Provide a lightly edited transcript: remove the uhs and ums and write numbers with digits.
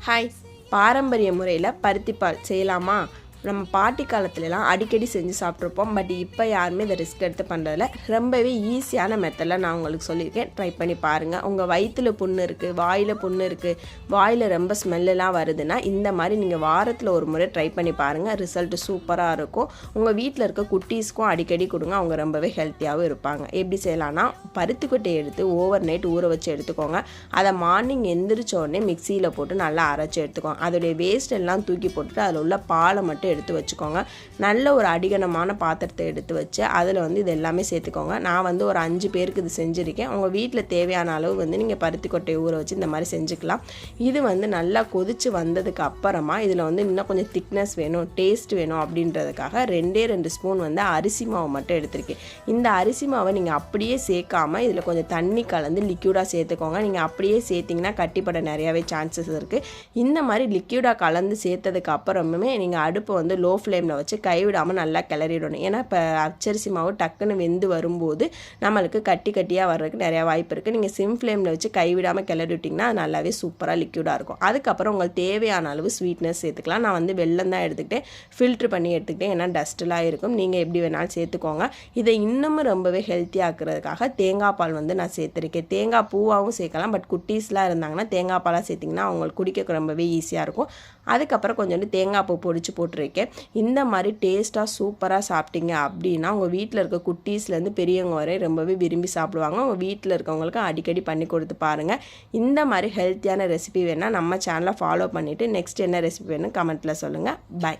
Hi, பாரம்பரிய முறையில் பருத்திப்பால் செய்யலாமா? நம்ம பாட்டி காலத்துலலாம் அடிக்கடி செஞ்சு சாப்பிட்ருப்போம். பட் இப்போ யாருமே இதை ரிஸ்க் எடுத்து பண்ணுறதில்ல. ரொம்பவே ஈஸியான மெத்தடில் நான் உங்களுக்கு சொல்லியிருக்கேன். ட்ரை பண்ணி பாருங்கள். உங்கள் வயிற்றில் புண்ணு இருக்குது, வாயில் புண்ணு இருக்குது, வாயில் ரொம்ப ஸ்மெல்லாம் வருதுன்னா இந்த மாதிரி நீங்கள் வாரத்தில் ஒரு முறை ட்ரை பண்ணி பாருங்கள். ரிசல்ட்டு சூப்பராக இருக்கும். உங்கள் வீட்டில் இருக்க குட்டீஸ்க்கும் அடிக்கடி கொடுங்க. அவங்க ரொம்பவே ஹெல்த்தியாகவும் இருப்பாங்க. எப்படி செய்யலான்னா, பருத்தி கொட்டையை எடுத்து ஓவர் நைட் ஊற வச்சு எடுத்துக்கோங்க. அதை மார்னிங் எந்திரிச்ச உடனே மிக்சியில் போட்டு நல்லா அரைச்சி எடுத்துக்கோங்க. அதோடைய வேஸ்ட் எல்லாம் தூக்கி போட்டுட்டு அதில் உள்ள பாலை மட்டும் எடுத்து வச்சுக்கோங்க. நல்ல ஒரு அடிகனமான பாத்திரத்தை எடுத்து வச்சு அதில் இது எல்லாமே சேர்த்துக்கோங்க. நான் ஒரு 5 பேருக்கு இது செஞ்சுருக்கேன். உங்கள் வீட்டில் தேவையான அளவு நீங்கள் பருத்தி கொட்டையை ஊற வச்சு இந்த மாதிரி செஞ்சுக்கலாம். இது நல்லா கொதிச்சு வந்ததுக்கு அப்புறமா இதில் இன்னும் கொஞ்சம் திக்னஸ் வேணும், டேஸ்ட் வேணும் அப்படின்றதுக்காக 2 ஸ்பூன் அரிசி மாவு மட்டும் எடுத்திருக்கேன். இந்த அரிசி மாவை நீங்கள் அப்படியே சேர்க்காமல் இதில் கொஞ்சம் தண்ணி கலந்து லிக்யூடாக சேர்த்துக்கோங்க. நீங்கள் அப்படியே சேர்த்திங்கன்னா கட்டிப்பட நிறையாவே சான்சஸ் இருக்குது. இந்த மாதிரி லிக்யூடாக கலந்து சேர்த்ததுக்கு அப்புறமே நீங்கள் அடுப்பை லோ ஃப்ளேமில் வச்சு கைவிடாமல் நல்லா கிளறிடணும். ஏன்னா இப்போ அச்சரிசி மாவு டக்குன்னு வெந்து வரும்போது நம்மளுக்கு கட்டி கட்டியாக வர்றதுக்கு நிறையா வாய்ப்பு இருக்குது. நீங்கள் சிம் ஃப்ளேமில் வச்சு கைவிடாமல் கிளறி விட்டிங்கன்னா அது நல்லாவே சூப்பராக லிக்யூடாக இருக்கும். அதுக்கப்புறம் உங்களுக்கு தேவையான அளவு ஸ்வீட்னஸ் சேர்த்துக்கலாம். நான் வெல்லம் தான் எடுத்துக்கிட்டேன், ஃபில்ட்ரு பண்ணி எடுத்துக்கிட்டேன். ஏன்னா டஸ்ட்டெலாம் இருக்கும். நீங்கள் எப்படி வேணாலும் சேர்த்துக்கோங்க. இதை இன்னமும் ரொம்பவே ஹெல்த்தியாக்குறதுக்காக தேங்காய் பால் நான் சேர்த்துருக்கேன். தேங்காய் பூவாகவும் சேர்க்கலாம். பட் குட்டீஸ்லாம் இருந்தாங்கன்னா தேங்காய் பாலாக சேர்த்திங்கன்னா அவங்களுக்கு குடிக்க ரொம்பவே ஈஸியாக இருக்கும். அதுக்கப்புறம் கொஞ்சோண்டு தேங்காய் பூ பொடிச்சு போட்டிருக்கேன். இந்த மாதிரி டேஸ்ட்டாக சூப்பராக சாப்பிட்டீங்க அப்படின்னா உங்கள் வீட்டில் இருக்க குட்டீஸ்லேருந்து பெரியவங்க வரை ரொம்பவே விரும்பி சாப்பிடுவாங்க. உங்கள் வீட்டில் இருக்கவங்களுக்கு அடிக்கடி பண்ணி கொடுத்து பாருங்கள். இந்த மாதிரி ஹெல்த்தியான ரெசிபி வேணால் நம்ம சேனலை ஃபாலோ பண்ணிவிட்டு நெக்ஸ்ட் என்ன ரெசிபி வேணும் கமெண்ட்டில் சொல்லுங்கள். பை.